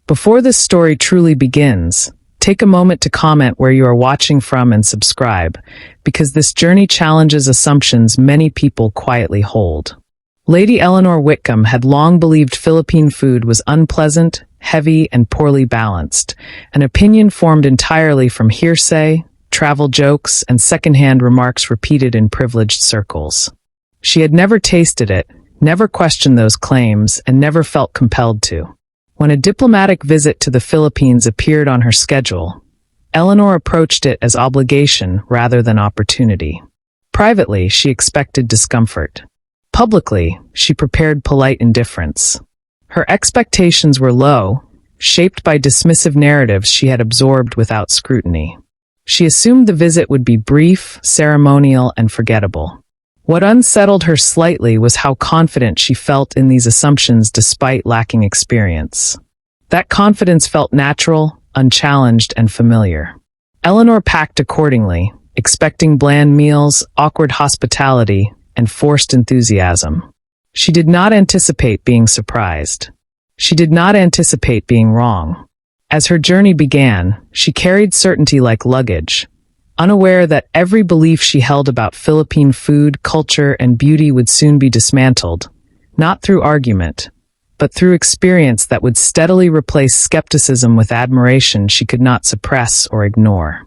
Before this story truly begins, take a moment to comment where you are watching from and subscribe, because this journey challenges assumptions many people quietly hold. Lady Eleanor Whitcomb had long believed Philippine food was unpleasant, heavy, and poorly balanced, an opinion formed entirely from hearsay, travel jokes, and secondhand remarks repeated in privileged circles. She had never tasted it, never questioned those claims, and never felt compelled to. When a diplomatic visit to the Philippines appeared on her schedule, Eleanor approached it as obligation rather than opportunity. Privately, she expected discomfort. Publicly, she prepared polite indifference. Her expectations were low, shaped by dismissive narratives she had absorbed without scrutiny. She assumed the visit would be brief, ceremonial, and forgettable. What unsettled her slightly was how confident she felt in these assumptions despite lacking experience. That confidence felt natural, unchallenged, and familiar. Eleanor packed accordingly, expecting bland meals, awkward hospitality, and forced enthusiasm. She did not anticipate being surprised. She did not anticipate being wrong. As her journey began, she carried certainty like luggage, unaware that every belief she held about Philippine food, culture, and beauty would soon be dismantled, not through argument, but through experience that would steadily replace skepticism with admiration she could not suppress or ignore.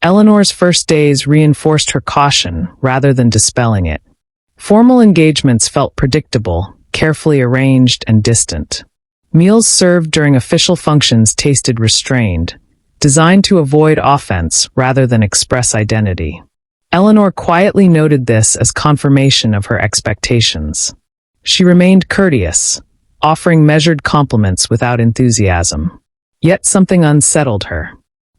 Eleanor's first days reinforced her caution rather than dispelling it. Formal engagements felt predictable, carefully arranged, and distant. Meals served during official functions tasted restrained, designed to avoid offense rather than express identity. Eleanor quietly noted this as confirmation of her expectations. She remained courteous, offering measured compliments without enthusiasm. Yet something unsettled her.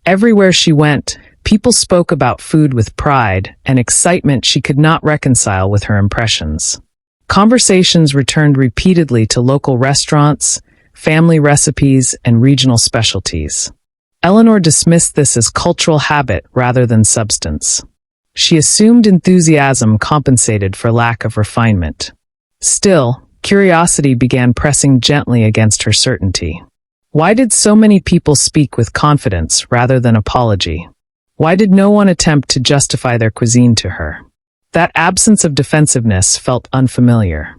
Everywhere she went, people spoke about food with pride and excitement she could not reconcile with her impressions. Conversations returned repeatedly to local restaurants, family recipes, and regional specialties. Eleanor dismissed this as cultural habit rather than substance. She assumed enthusiasm compensated for lack of refinement. Still, curiosity began pressing gently against her certainty. Why did so many people speak with confidence rather than apology? Why did no one attempt to justify their cuisine to her? That absence of defensiveness felt unfamiliar.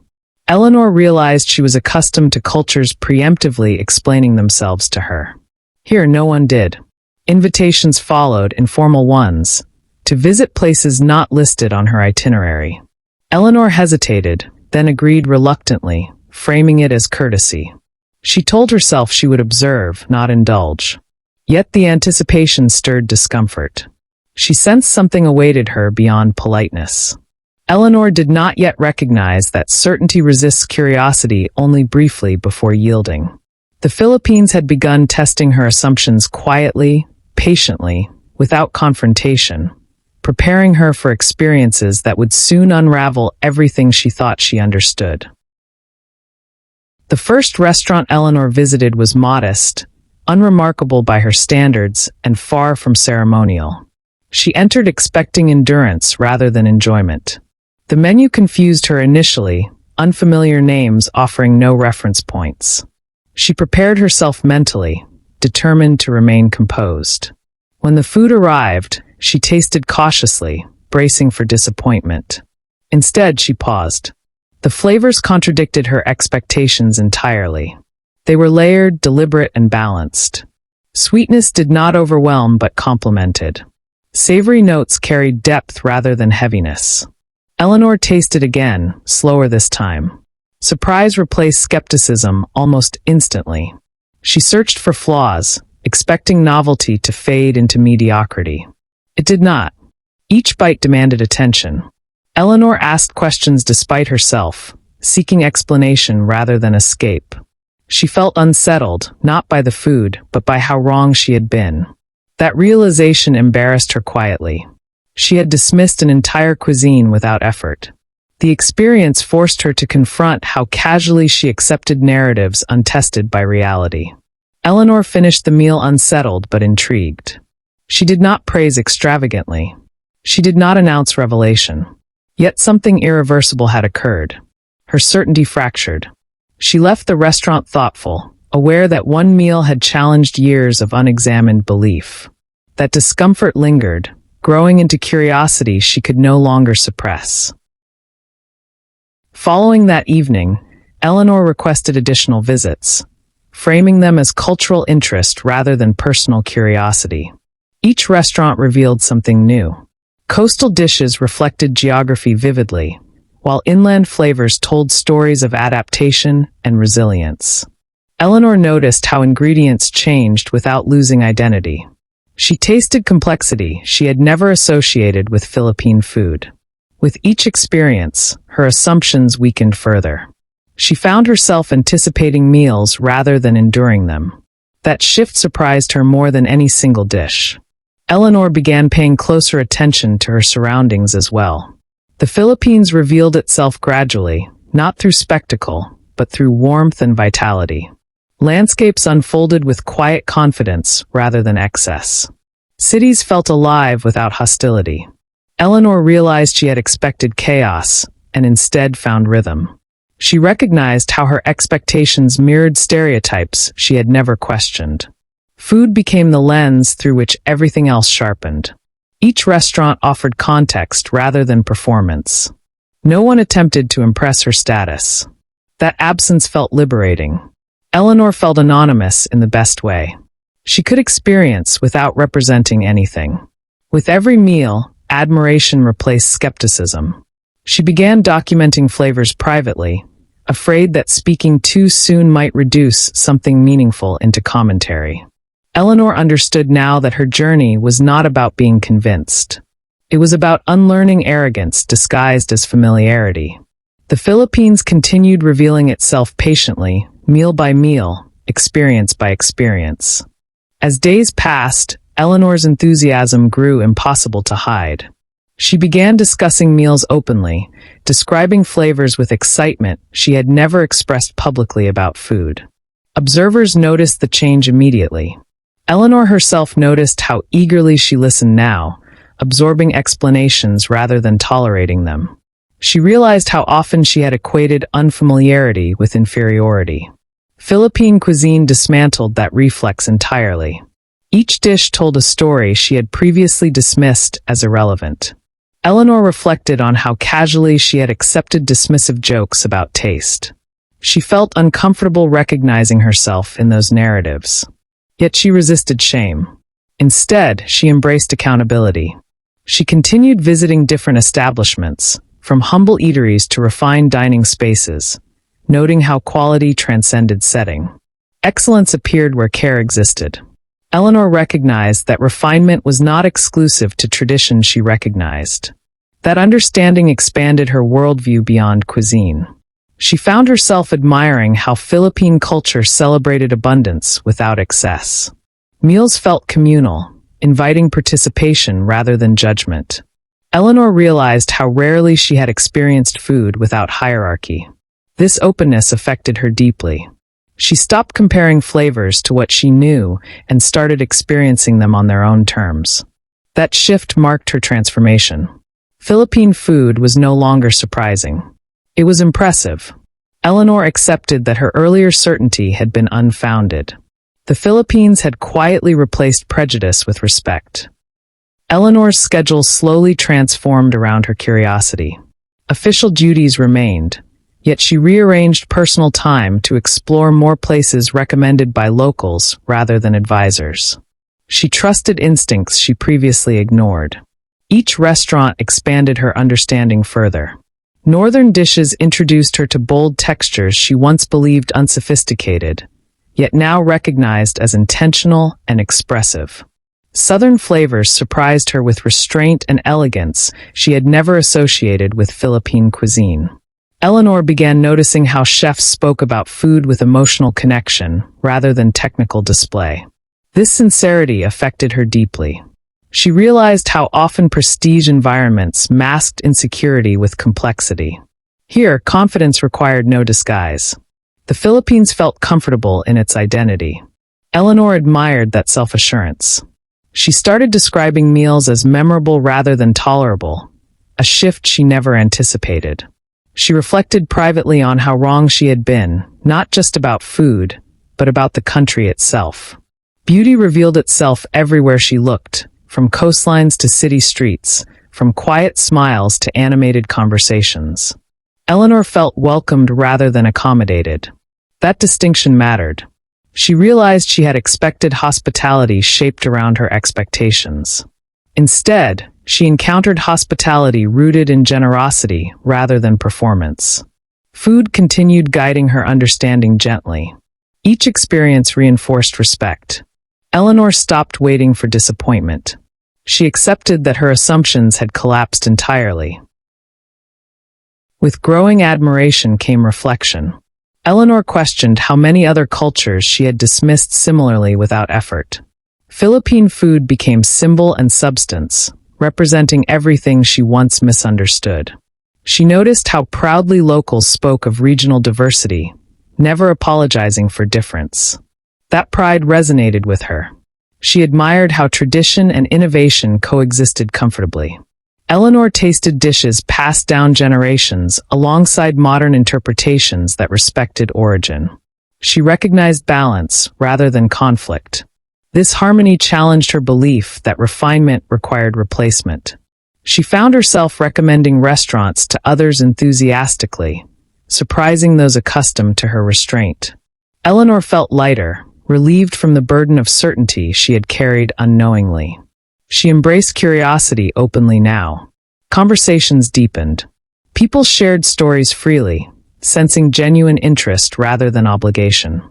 Eleanor realized she was accustomed to cultures preemptively explaining themselves to her. Here no one did. Invitations followed, informal ones, to visit places not listed on her itinerary. Eleanor hesitated, then agreed reluctantly, framing it as courtesy. She told herself she would observe, not indulge. Yet the anticipation stirred discomfort. She sensed something awaited her beyond politeness. Eleanor did not yet recognize that certainty resists curiosity only briefly before yielding. The Philippines had begun testing her assumptions quietly, patiently, without confrontation, preparing her for experiences that would soon unravel everything she thought she understood. The first restaurant Eleanor visited was modest, unremarkable by her standards, and far from ceremonial. She entered expecting endurance rather than enjoyment. The menu confused her initially, unfamiliar names offering no reference points. She prepared herself mentally, determined to remain composed. When the food arrived, she tasted cautiously, bracing for disappointment. Instead, she paused. The flavors contradicted her expectations entirely. They were layered, deliberate, and balanced. Sweetness did not overwhelm but complemented. Savory notes carried depth rather than heaviness. Eleanor tasted again, slower this time. Surprise replaced skepticism almost instantly. She searched for flaws, expecting novelty to fade into mediocrity. It did not. Each bite demanded attention. Eleanor asked questions despite herself, seeking explanation rather than escape. She felt unsettled, not by the food, but by how wrong she had been. That realization embarrassed her quietly. She had dismissed an entire cuisine without effort. The experience forced her to confront how casually she accepted narratives untested by reality. Eleanor finished the meal unsettled but intrigued. She did not praise extravagantly. She did not announce revelation. Yet something irreversible had occurred. Her certainty fractured. She left the restaurant thoughtful, aware that one meal had challenged years of unexamined belief. That discomfort lingered, growing into curiosity she could no longer suppress. Following that evening, Eleanor requested additional visits, framing them as cultural interest rather than personal curiosity. Each restaurant revealed something new. Coastal dishes reflected geography vividly, while inland flavors told stories of adaptation and resilience. Eleanor noticed how ingredients changed without losing identity. She tasted complexity she had never associated with Philippine food. With each experience, her assumptions weakened further. She found herself anticipating meals rather than enduring them. That shift surprised her more than any single dish. Eleanor began paying closer attention to her surroundings as well. The Philippines revealed itself gradually, not through spectacle, but through warmth and vitality. Landscapes unfolded with quiet confidence rather than excess. Cities felt alive without hostility. Eleanor realized she had expected chaos, and instead found rhythm. She recognized how her expectations mirrored stereotypes she had never questioned. Food became the lens through which everything else sharpened. Each restaurant offered context rather than performance. No one attempted to impress her status. That absence felt liberating. Eleanor felt anonymous in the best way. She could experience without representing anything. With every meal, admiration replaced skepticism. She began documenting flavors privately, afraid that speaking too soon might reduce something meaningful into commentary. Eleanor understood now that her journey was not about being convinced. It was about unlearning arrogance disguised as familiarity. The Philippines continued revealing itself patiently, meal by meal, experience by experience. As days passed, Eleanor's enthusiasm grew impossible to hide. She began discussing meals openly, describing flavors with excitement she had never expressed publicly about food. Observers noticed the change immediately. Eleanor herself noticed how eagerly she listened now, absorbing explanations rather than tolerating them. She realized how often she had equated unfamiliarity with inferiority. Philippine cuisine dismantled that reflex entirely. Each dish told a story she had previously dismissed as irrelevant. Eleanor reflected on how casually she had accepted dismissive jokes about taste. She felt uncomfortable recognizing herself in those narratives. Yet she resisted shame. Instead, she embraced accountability. She continued visiting different establishments, from humble eateries to refined dining spaces, noting how quality transcended setting. Excellence appeared where care existed. Eleanor recognized that refinement was not exclusive to tradition she recognized. That understanding expanded her worldview beyond cuisine. She found herself admiring how Philippine culture celebrated abundance without excess. Meals felt communal, inviting participation rather than judgment. Eleanor realized how rarely she had experienced food without hierarchy. This openness affected her deeply. She stopped comparing flavors to what she knew and started experiencing them on their own terms. That shift marked her transformation. Philippine food was no longer surprising. It was impressive. Eleanor accepted that her earlier certainty had been unfounded. The Philippines had quietly replaced prejudice with respect. Eleanor's schedule slowly transformed around her curiosity. Official duties remained, yet she rearranged personal time to explore more places recommended by locals rather than advisors. She trusted instincts she previously ignored. Each restaurant expanded her understanding further. Northern dishes introduced her to bold textures she once believed unsophisticated, yet now recognized as intentional and expressive. Southern flavors surprised her with restraint and elegance she had never associated with Philippine cuisine. Eleanor began noticing how chefs spoke about food with emotional connection rather than technical display. This sincerity affected her deeply. She realized how often prestige environments masked insecurity with complexity. Here, confidence required no disguise. The Philippines felt comfortable in its identity. Eleanor admired that self-assurance. She started describing meals as memorable rather than tolerable, a shift she never anticipated. She reflected privately on how wrong she had been, not just about food, but about the country itself. Beauty revealed itself everywhere she looked, from coastlines to city streets, from quiet smiles to animated conversations. Eleanor felt welcomed rather than accommodated. That distinction mattered. She realized she had expected hospitality shaped around her expectations. Instead, she encountered hospitality rooted in generosity rather than performance. Food continued guiding her understanding gently. Each experience reinforced respect. Eleanor stopped waiting for disappointment. She accepted that her assumptions had collapsed entirely. With growing admiration came reflection. Eleanor questioned how many other cultures she had dismissed similarly without effort. Philippine food became symbol and substance, representing everything she once misunderstood. She noticed how proudly locals spoke of regional diversity, never apologizing for difference. That pride resonated with her. She admired how tradition and innovation coexisted comfortably. Eleanor tasted dishes passed down generations alongside modern interpretations that respected origin. She recognized balance rather than conflict. This harmony challenged her belief that refinement required replacement. She found herself recommending restaurants to others enthusiastically, surprising those accustomed to her restraint. Eleanor felt lighter, relieved from the burden of certainty she had carried unknowingly. She embraced curiosity openly now. Conversations deepened. People shared stories freely, sensing genuine interest rather than obligation.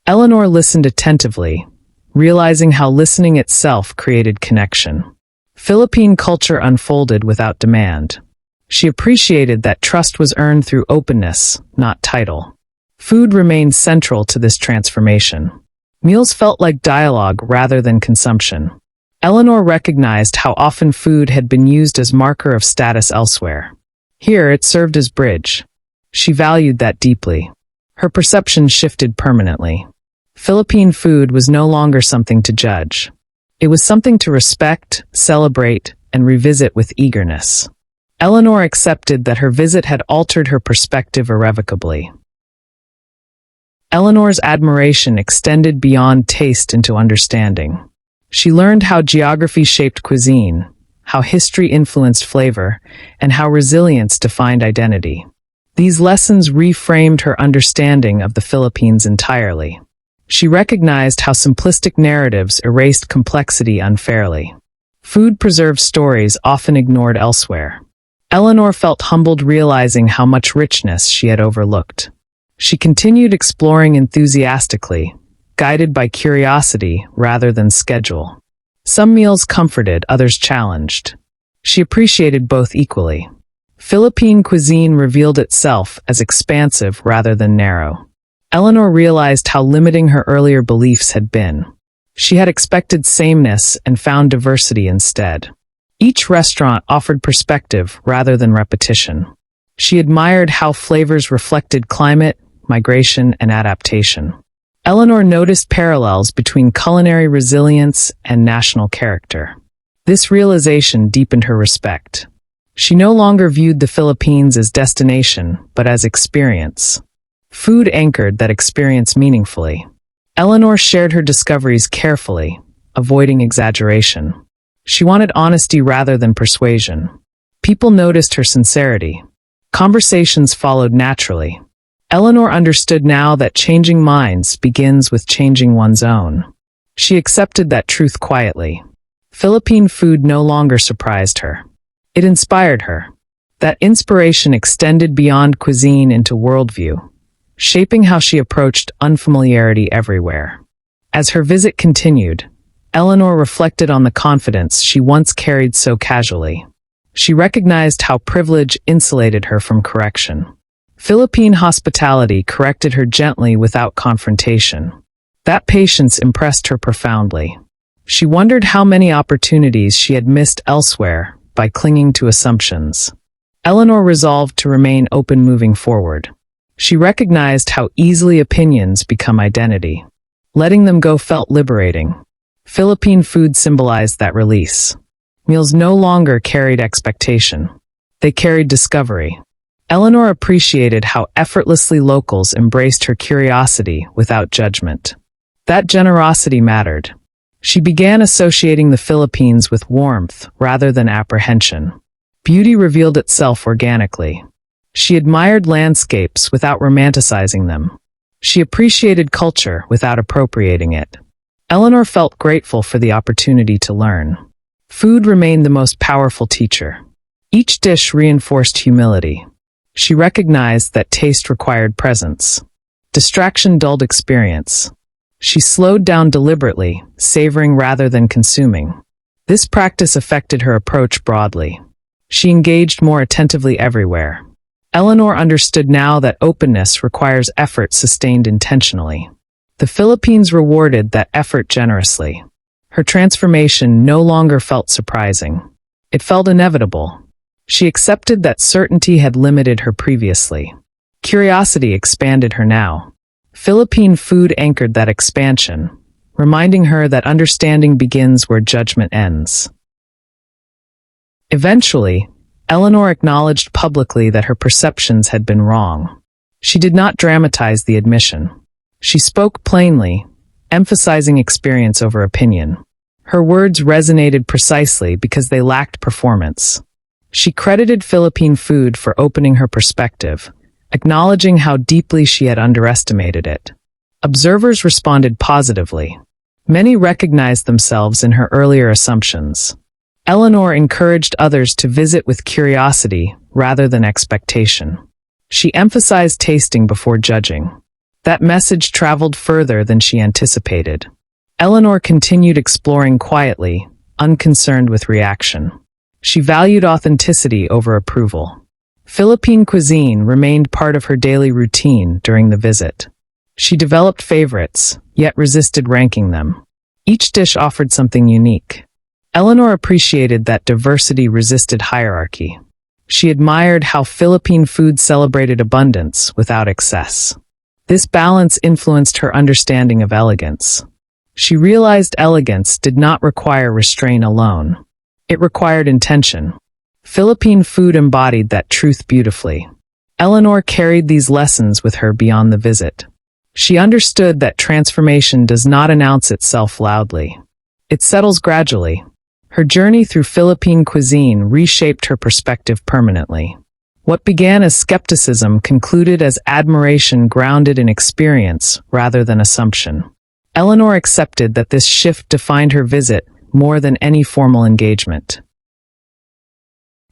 Eleanor listened attentively, realizing how listening itself created connection. Philippine culture unfolded without demand. She appreciated that trust was earned through openness, not title. Food remained central to this transformation. Meals felt like dialogue rather than consumption. Eleanor recognized how often food had been used as marker of status elsewhere. Here it served as bridge. She valued that deeply. Her perception shifted permanently. Philippine food was no longer something to judge. It was something to respect, celebrate, and revisit with eagerness. Eleanor accepted that her visit had altered her perspective irrevocably. Eleanor's admiration extended beyond taste into understanding. She learned how geography shaped cuisine, how history influenced flavor, and how resilience defined identity. These lessons reframed her understanding of the Philippines entirely. She recognized how simplistic narratives erased complexity unfairly. Food preserved stories often ignored elsewhere. Eleanor felt humbled realizing how much richness she had overlooked. She continued exploring enthusiastically, guided by curiosity rather than schedule. Some meals comforted, others challenged. She appreciated both equally. Philippine cuisine revealed itself as expansive rather than narrow. Eleanor realized how limiting her earlier beliefs had been. She had expected sameness and found diversity instead. Each restaurant offered perspective rather than repetition. She admired how flavors reflected climate, migration, and adaptation. Eleanor noticed parallels between culinary resilience and national character. This realization deepened her respect. She no longer viewed the Philippines as destination, but as experience. Food anchored that experience meaningfully. Eleanor shared her discoveries carefully, avoiding exaggeration. She wanted honesty rather than persuasion. People noticed her sincerity. Conversations followed naturally. Eleanor understood now that changing minds begins with changing one's own. She accepted that truth quietly. Philippine food no longer surprised her. It inspired her. That inspiration extended beyond cuisine into worldview, shaping how she approached unfamiliarity everywhere. As her visit continued, Eleanor reflected on the confidence she once carried so casually. She recognized how privilege insulated her from correction. Philippine hospitality corrected her gently without confrontation. That patience impressed her profoundly. She wondered how many opportunities she had missed elsewhere by clinging to assumptions. Eleanor resolved to remain open moving forward. She recognized how easily opinions become identity. Letting them go felt liberating. Philippine food symbolized that release. Meals no longer carried expectation. They carried discovery. Eleanor appreciated how effortlessly locals embraced her curiosity without judgment. That generosity mattered. She began associating the Philippines with warmth rather than apprehension. Beauty revealed itself organically. She admired landscapes without romanticizing them. She appreciated culture without appropriating it. Eleanor felt grateful for the opportunity to learn. Food remained the most powerful teacher. Each dish reinforced humility. She recognized that taste required presence. Distraction dulled experience. She slowed down deliberately, savoring rather than consuming. This practice affected her approach broadly. She engaged more attentively everywhere. Eleanor understood now that openness requires effort sustained intentionally. The Philippines rewarded that effort generously. Her transformation no longer felt surprising. It felt inevitable. She accepted that certainty had limited her previously. Curiosity expanded her now. Philippine food anchored that expansion, reminding her that understanding begins where judgment ends. Eventually, Eleanor acknowledged publicly that her perceptions had been wrong. She did not dramatize the admission. She spoke plainly, emphasizing experience over opinion. Her words resonated precisely because they lacked performance. She credited Philippine food for opening her perspective, acknowledging how deeply she had underestimated it. Observers responded positively. Many recognized themselves in her earlier assumptions. Eleanor encouraged others to visit with curiosity rather than expectation. She emphasized tasting before judging. That message traveled further than she anticipated. Eleanor continued exploring quietly, unconcerned with reaction. She valued authenticity over approval. Philippine cuisine remained part of her daily routine during the visit. She developed favorites, yet resisted ranking them. Each dish offered something unique. Eleanor appreciated that diversity resisted hierarchy. She admired how Philippine food celebrated abundance without excess. This balance influenced her understanding of elegance. She realized elegance did not require restraint alone. It required intention. Philippine food embodied that truth beautifully. Eleanor carried these lessons with her beyond the visit. She understood that transformation does not announce itself loudly. It settles gradually. Her journey through Philippine cuisine reshaped her perspective permanently. What began as skepticism concluded as admiration grounded in experience rather than assumption. Eleanor accepted that this shift defined her visit more than any formal engagement.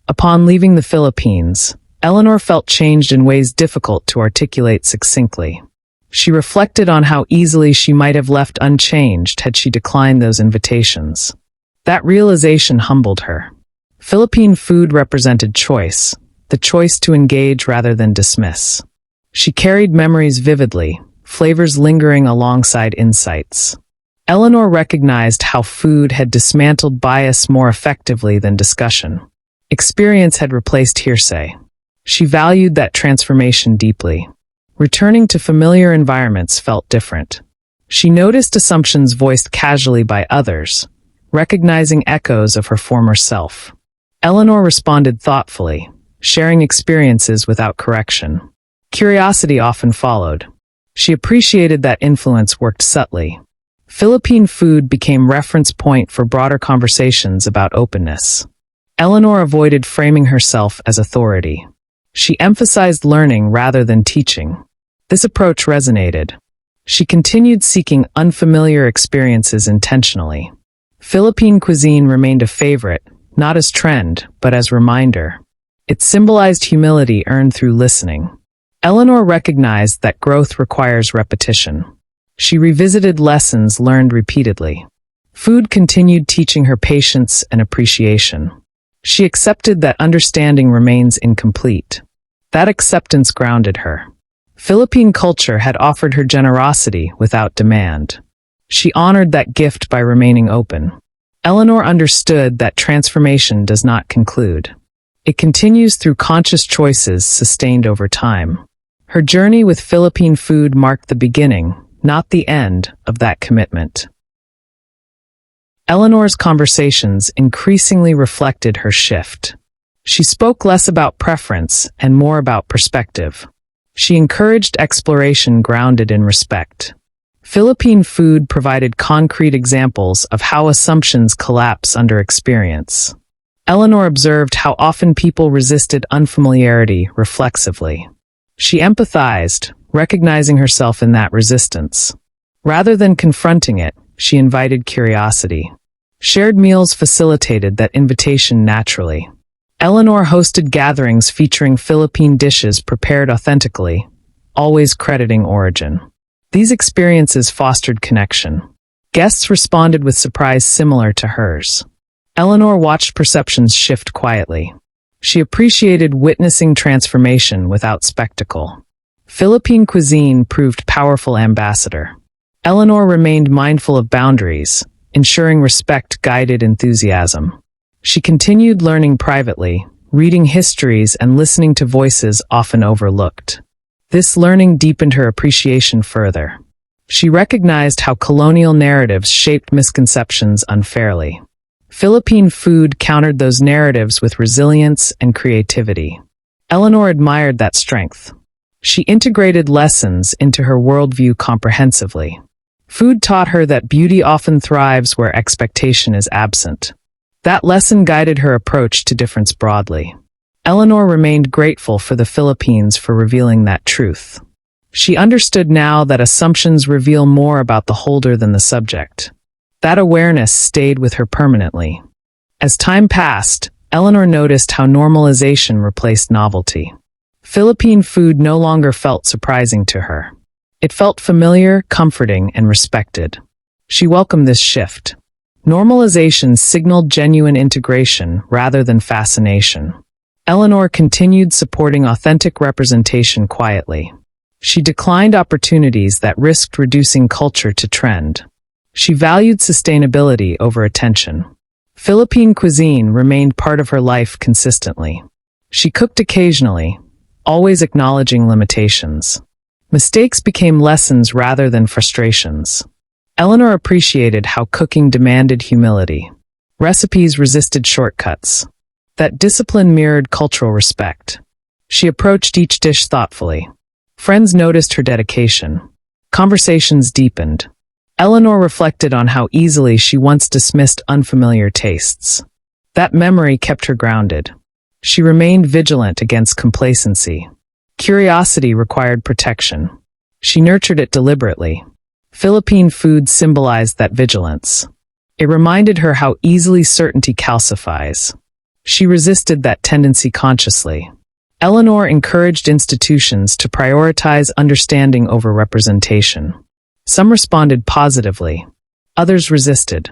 Upon leaving the Philippines, Eleanor felt changed in ways difficult to articulate succinctly. She reflected on how easily she might have left unchanged had she declined those invitations. That realization humbled her. Philippine food represented choice, the choice to engage rather than dismiss. She carried memories vividly, flavors lingering alongside insights. Eleanor recognized how food had dismantled bias more effectively than discussion. Experience had replaced hearsay. She valued that transformation deeply. Returning to familiar environments felt different. She noticed assumptions voiced casually by others, recognizing echoes of her former self. Eleanor responded thoughtfully, sharing experiences without correction. Curiosity often followed. She appreciated that influence worked subtly. Philippine food became reference point for broader conversations about openness. Eleanor avoided framing herself as authority. She emphasized learning rather than teaching. This approach resonated. She continued seeking unfamiliar experiences intentionally. Philippine cuisine remained a favorite, not as trend, but as reminder. It symbolized humility earned through listening. Eleanor recognized that growth requires repetition. She revisited lessons learned repeatedly. Food continued teaching her patience and appreciation. She accepted that understanding remains incomplete. That acceptance grounded her. Philippine culture had offered her generosity without demand. She honored that gift by remaining open. Eleanor understood that transformation does not conclude. It continues through conscious choices sustained over time. Her journey with Philippine food marked the beginning, not the end, of that commitment. Eleanor's conversations increasingly reflected her shift. She spoke less about preference and more about perspective. She encouraged exploration grounded in respect. Philippine food provided concrete examples of how assumptions collapse under experience. Eleanor observed how often people resisted unfamiliarity reflexively. She empathized, recognizing herself in that resistance. Rather than confronting it, she invited curiosity. Shared meals facilitated that invitation naturally. Eleanor hosted gatherings featuring Philippine dishes prepared authentically, always crediting origin. These experiences fostered connection. Guests responded with surprise similar to hers. Eleanor watched perceptions shift quietly. She appreciated witnessing transformation without spectacle. Philippine cuisine proved powerful ambassador. Eleanor remained mindful of boundaries, ensuring respect guided enthusiasm. She continued learning privately, reading histories and listening to voices often overlooked. This learning deepened her appreciation further. She recognized how colonial narratives shaped misconceptions unfairly. Philippine food countered those narratives with resilience and creativity. Eleanor admired that strength. She integrated lessons into her worldview comprehensively. Food taught her that beauty often thrives where expectation is absent. That lesson guided her approach to difference broadly. Eleanor remained grateful for the Philippines for revealing that truth. She understood now that assumptions reveal more about the holder than the subject. That awareness stayed with her permanently. As time passed, Eleanor noticed how normalization replaced novelty. Philippine food no longer felt surprising to her. It felt familiar, comforting, and respected. She welcomed this shift. Normalization signaled genuine integration rather than fascination. Eleanor continued supporting authentic representation quietly. She declined opportunities that risked reducing culture to trend. She valued sustainability over attention. Philippine cuisine remained part of her life consistently. She cooked occasionally, always acknowledging limitations. Mistakes became lessons rather than frustrations. Eleanor appreciated how cooking demanded humility. Recipes resisted shortcuts. That discipline mirrored cultural respect. She approached each dish thoughtfully. Friends noticed her dedication. Conversations deepened. Eleanor reflected on how easily she once dismissed unfamiliar tastes. That memory kept her grounded. She remained vigilant against complacency. Curiosity required protection. She nurtured it deliberately. Philippine food symbolized that vigilance. It reminded her how easily certainty calcifies. She resisted that tendency consciously. Eleanor encouraged institutions to prioritize understanding over representation. Some responded positively. Others resisted.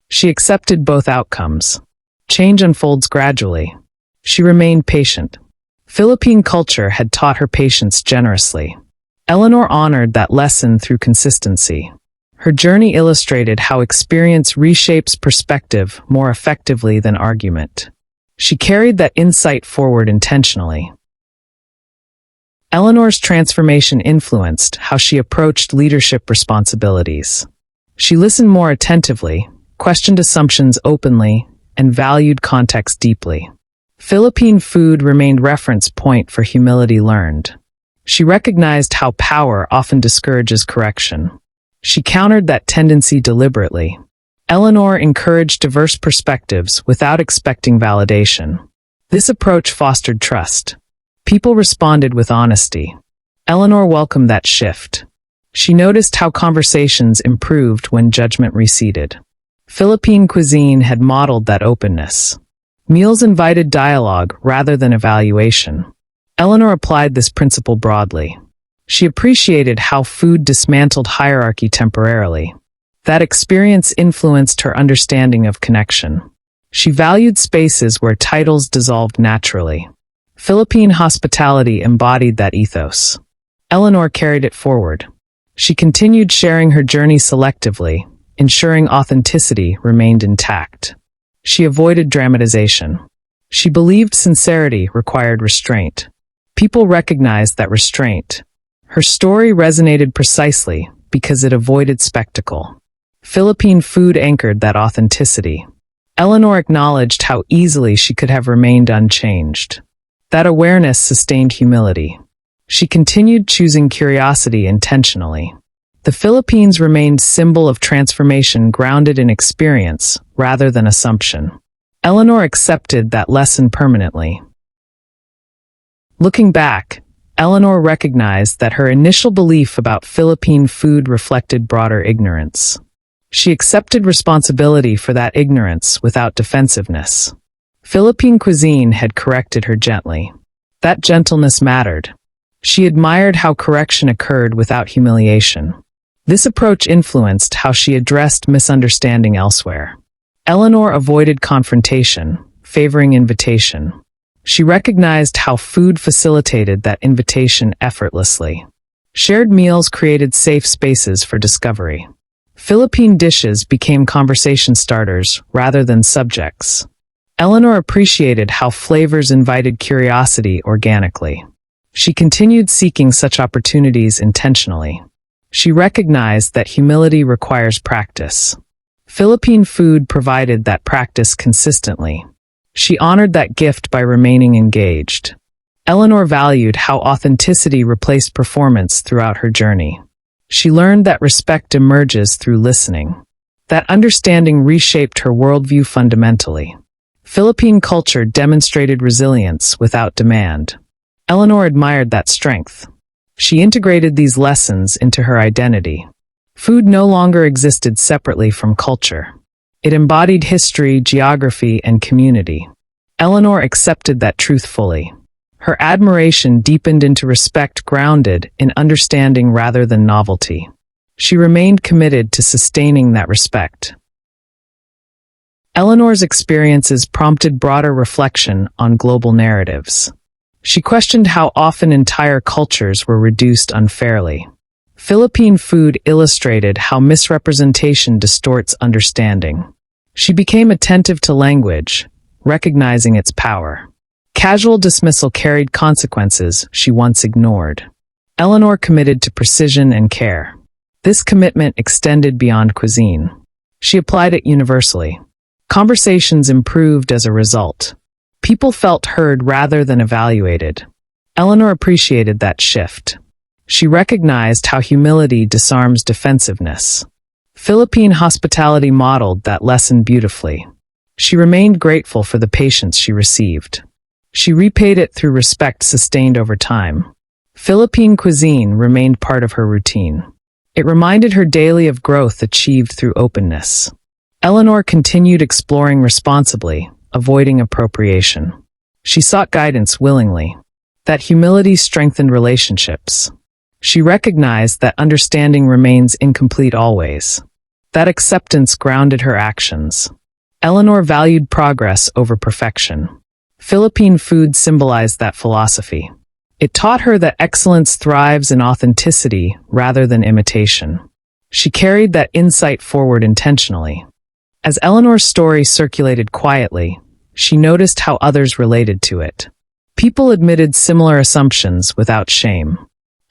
She accepted both outcomes. Change unfolds gradually. She remained patient. Philippine culture had taught her patience generously. Eleanor honored that lesson through consistency. Her journey illustrated how experience reshapes perspective more effectively than argument. She carried that insight forward intentionally. Eleanor's transformation influenced how she approached leadership responsibilities. She listened more attentively, questioned assumptions openly, and valued context deeply. Philippine food remained reference point for humility learned. She recognized how power often discourages correction. She countered that tendency deliberately. Eleanor encouraged diverse perspectives without expecting validation. This approach fostered trust. People responded with honesty. Eleanor welcomed that shift. She noticed how conversations improved when judgment receded. Philippine cuisine had modeled that openness. Meals invited dialogue rather than evaluation. Eleanor applied this principle broadly. She appreciated how food dismantled hierarchy temporarily. That experience influenced her understanding of connection. She valued spaces where titles dissolved naturally. Philippine hospitality embodied that ethos. Eleanor carried it forward. She continued sharing her journey selectively, ensuring authenticity remained intact. She avoided dramatization. She believed sincerity required restraint. People recognized that restraint. Her story resonated precisely because it avoided spectacle. Philippine food anchored that authenticity. Eleanor acknowledged how easily she could have remained unchanged. That awareness sustained humility. She continued choosing curiosity intentionally. The Philippines remained symbol of transformation grounded in experience rather than assumption. Eleanor accepted that lesson permanently. Looking back, Eleanor recognized that her initial belief about Philippine food reflected broader ignorance. She accepted responsibility for that ignorance without defensiveness. Philippine cuisine had corrected her gently. That gentleness mattered. She admired how correction occurred without humiliation. This approach influenced how she addressed misunderstanding elsewhere. Eleanor avoided confrontation, favoring invitation. She recognized how food facilitated that invitation effortlessly. Shared meals created safe spaces for discovery. Philippine dishes became conversation starters rather than subjects. Eleanor appreciated how flavors invited curiosity organically. She continued seeking such opportunities intentionally. She recognized that humility requires practice. Philippine food provided that practice consistently. She honored that gift by remaining engaged. Eleanor valued how authenticity replaced performance throughout her journey. She learned that respect emerges through listening. That understanding reshaped her worldview fundamentally. Philippine culture demonstrated resilience without demand. Eleanor admired that strength. She integrated these lessons into her identity. Food no longer existed separately from culture. It embodied history, geography, and community. Eleanor accepted that truth fully. Her admiration deepened into respect grounded in understanding rather than novelty. She remained committed to sustaining that respect. Eleanor's experiences prompted broader reflection on global narratives. She questioned how often entire cultures were reduced unfairly. Philippine food illustrated how misrepresentation distorts understanding. She became attentive to language, recognizing its power. Casual dismissal carried consequences she once ignored. Eleanor committed to precision and care. This commitment extended beyond cuisine. She applied it universally. Conversations improved as a result. People felt heard rather than evaluated. Eleanor appreciated that shift. She recognized how humility disarms defensiveness. Philippine hospitality modeled that lesson beautifully. She remained grateful for the patience she received. She repaid it through respect sustained over time. Philippine cuisine remained part of her routine. It reminded her daily of growth achieved through openness. Eleanor continued exploring responsibly, avoiding appropriation. She sought guidance willingly. That humility strengthened relationships. She recognized that understanding remains incomplete always. That acceptance grounded her actions. Eleanor valued progress over perfection. Philippine food symbolized that philosophy. It taught her that excellence thrives in authenticity rather than imitation. She carried that insight forward intentionally. As Eleanor's story circulated quietly, she noticed how others related to it. People admitted similar assumptions without shame.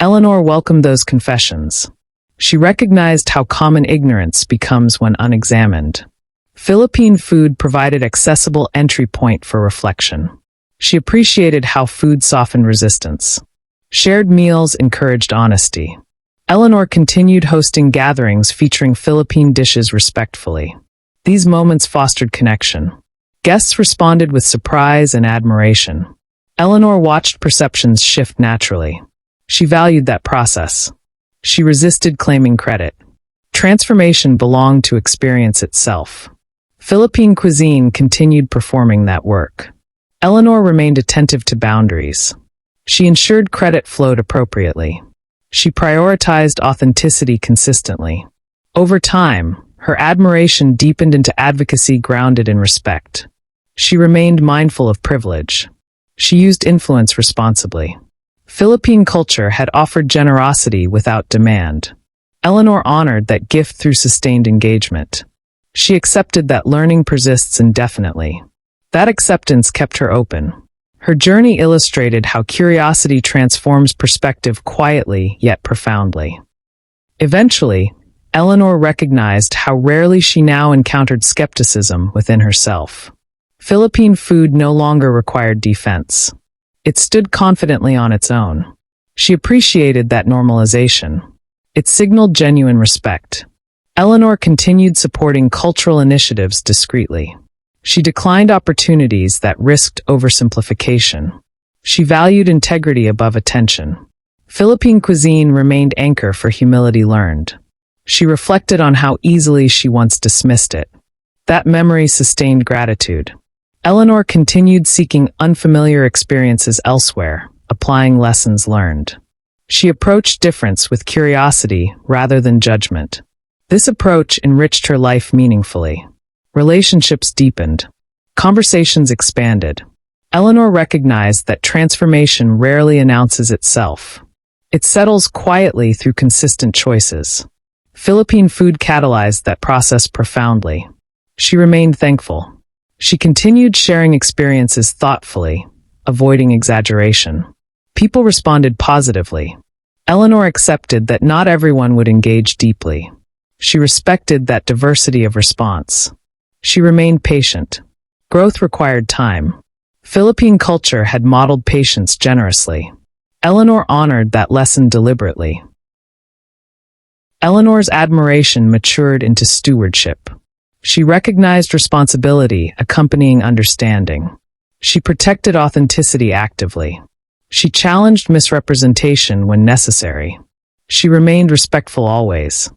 Eleanor welcomed those confessions. She recognized how common ignorance becomes when unexamined. Philippine food provided accessible entry point for reflection. She appreciated how food softened resistance. Shared meals encouraged honesty. Eleanor continued hosting gatherings featuring Philippine dishes respectfully. These moments fostered connection. Guests responded with surprise and admiration. Eleanor watched perceptions shift naturally. She valued that process. She resisted claiming credit. Transformation belonged to experience itself. Philippine cuisine continued performing that work. Eleanor remained attentive to boundaries. She ensured credit flowed appropriately. She prioritized authenticity consistently. Over time, her admiration deepened into advocacy grounded in respect. She remained mindful of privilege. She used influence responsibly. Philippine culture had offered generosity without demand. Eleanor honored that gift through sustained engagement. She accepted that learning persists indefinitely. That acceptance kept her open. Her journey illustrated how curiosity transforms perspective quietly yet profoundly. Eventually, Eleanor recognized how rarely she now encountered skepticism within herself. Philippine food no longer required defense. It stood confidently on its own. She appreciated that normalization. It signaled genuine respect. Eleanor continued supporting cultural initiatives discreetly. She declined opportunities that risked oversimplification. She valued integrity above attention. Philippine cuisine remained anchor for humility learned. She reflected on how easily she once dismissed it. That memory sustained gratitude. Eleanor continued seeking unfamiliar experiences elsewhere, applying lessons learned. She approached difference with curiosity rather than judgment. This approach enriched her life meaningfully. Relationships deepened. Conversations expanded. Eleanor recognized that transformation rarely announces itself. It settles quietly through consistent choices. Philippine food catalyzed that process profoundly. She remained thankful. She continued sharing experiences thoughtfully, avoiding exaggeration. People responded positively. Eleanor accepted that not everyone would engage deeply. She respected that diversity of response. She remained patient. Growth required time. Philippine culture had modeled patience generously. Eleanor honored that lesson deliberately. Eleanor's admiration matured into stewardship. She recognized responsibility accompanying understanding. She protected authenticity actively. She challenged misrepresentation when necessary. She remained respectful always.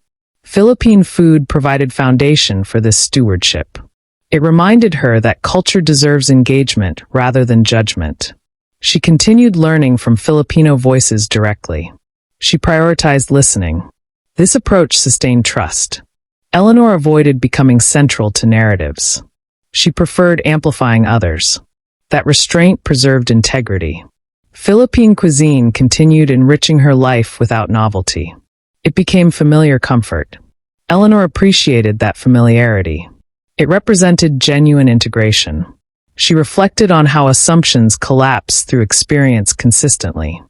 Philippine food provided foundation for this stewardship. It reminded her that culture deserves engagement rather than judgment. She continued learning from Filipino voices directly. She prioritized listening. This approach sustained trust. Eleanor avoided becoming central to narratives. She preferred amplifying others. That restraint preserved integrity. Philippine cuisine continued enriching her life without novelty. It became familiar comfort. Eleanor appreciated that familiarity. It represented genuine integration. She reflected on how assumptions collapse through experience consistently.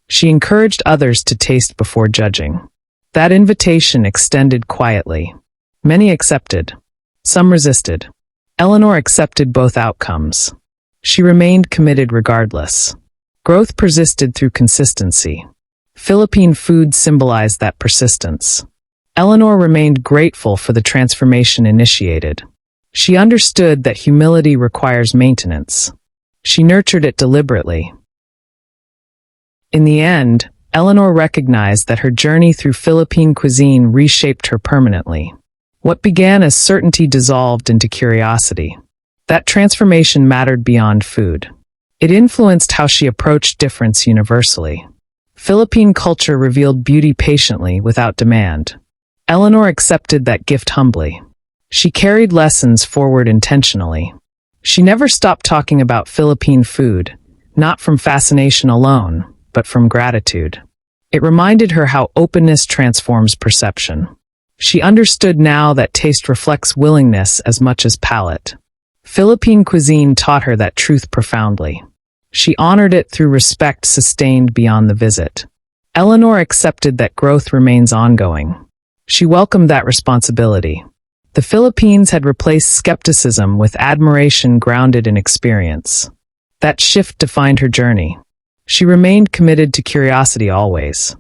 She encouraged others to taste before judging. That invitation extended quietly. Many accepted. Some resisted. Eleanor accepted both outcomes. She remained committed regardless. Growth persisted through consistency. Philippine food symbolized that persistence. Eleanor remained grateful for the transformation initiated. She understood that humility requires maintenance. She nurtured it deliberately. In the end, Eleanor recognized that her journey through Philippine cuisine reshaped her permanently. What began as certainty dissolved into curiosity. That transformation mattered beyond food. It influenced how she approached difference universally. Philippine culture revealed beauty patiently without demand. Eleanor accepted that gift humbly. She carried lessons forward intentionally. She never stopped talking about Philippine food, not from fascination alone, but from gratitude. It reminded her how openness transforms perception. She understood now that taste reflects willingness as much as palate. Philippine cuisine taught her that truth profoundly. She honored it through respect sustained beyond the visit. Eleanor accepted that growth remains ongoing. She welcomed that responsibility. The Philippines had replaced skepticism with admiration grounded in experience. That shift defined her journey. She remained committed to curiosity always.